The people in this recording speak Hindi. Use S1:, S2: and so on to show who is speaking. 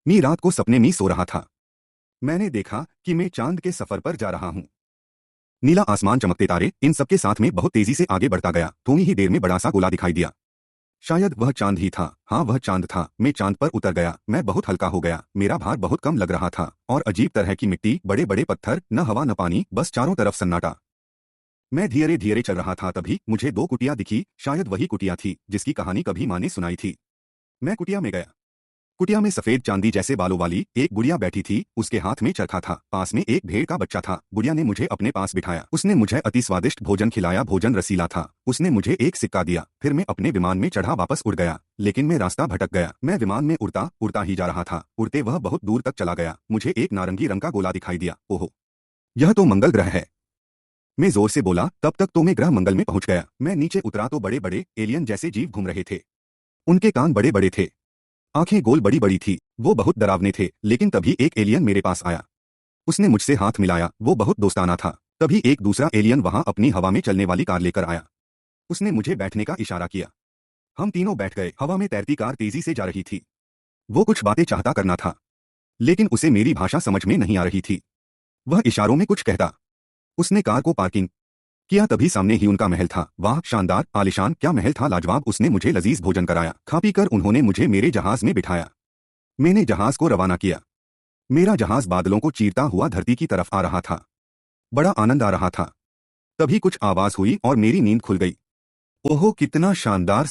S1: मैं रात को सपने में सो रहा था। मैंने देखा कि मैं चांद के सफर पर जा रहा हूँ। नीला आसमान, चमकते तारे, इन सबके साथ में बहुत तेजी से आगे बढ़ता गया। थोड़ी ही देर में बड़ा सा गोला दिखाई दिया। शायद वह चांद ही था। हाँ, वह चांद था। मैं चांद पर उतर गया। मैं बहुत हल्का हो गया। मेरा भार बहुत कम लग रहा था और अजीब तरह की मिट्टी, बड़े बड़े पत्थर, न हवा न पानी, बस चारों तरफ सन्नाटा। मैं धीरे धीरे चल रहा था। तभी मुझे दो कुटिया दिखी। शायद वही कुटिया थी जिसकी कहानी कभी माँ ने सुनाई थी। मैं कुटिया में गया। कुटिया में सफेद चांदी जैसे बालों वाली एक बुढ़िया बैठी थी। उसके हाथ में चरखा था। पास में एक भेड़ का बच्चा था। बुढ़िया ने मुझे अपने पास बिठाया। उसने मुझे अति स्वादिष्ट भोजन खिलाया। भोजन रसीला था। उसने मुझे एक सिक्का दिया। फिर मैं अपने विमान में चढ़ा वापस उड़ गया। लेकिन मैं रास्ता भटक गया। मैं विमान में उड़ता उड़ता ही जा रहा था। उड़ते वह बहुत दूर तक चला गया। मुझे एक नारंगी रंग का गोला दिखाई दिया। ओहो, यह तो मंगल ग्रह है। मैं जोर से बोला। तब तक तो मैं ग्रह मंगल में पहुंच गया। मैं नीचे उतरा तो बड़े बड़े एलियन जैसे जीव घूम रहे थे। उनके कान बड़े बड़े थे। आंखें गोल बड़ी बड़ी थी। वो बहुत डरावने थे। लेकिन तभी एक एलियन मेरे पास आया। उसने मुझसे हाथ मिलाया। वो बहुत दोस्ताना था। तभी एक दूसरा एलियन वहां अपनी हवा में चलने वाली कार लेकर आया। उसने मुझे बैठने का इशारा किया। हम तीनों बैठ गए। हवा में तैरती कार तेजी से जा रही थी। वो कुछ बातें चाहता करना था, लेकिन उसे मेरी भाषा समझ में नहीं आ रही थी। वह इशारों में कुछ कहता। उसने कार को पार्किंग किया। तभी सामने ही उनका महल था। वाह, शानदार, आलिशान, क्या महल था, लाजवाब। उसने मुझे लजीज भोजन कराया। खा पी कर उन्होंने मुझे मेरे जहाज में बिठाया। मैंने जहाज को रवाना किया। मेरा जहाज बादलों को चीरता हुआ धरती की तरफ आ रहा था। बड़ा आनंद आ रहा था। तभी कुछ आवाज हुई और मेरी नींद खुल गई। ओहो, कितना शानदार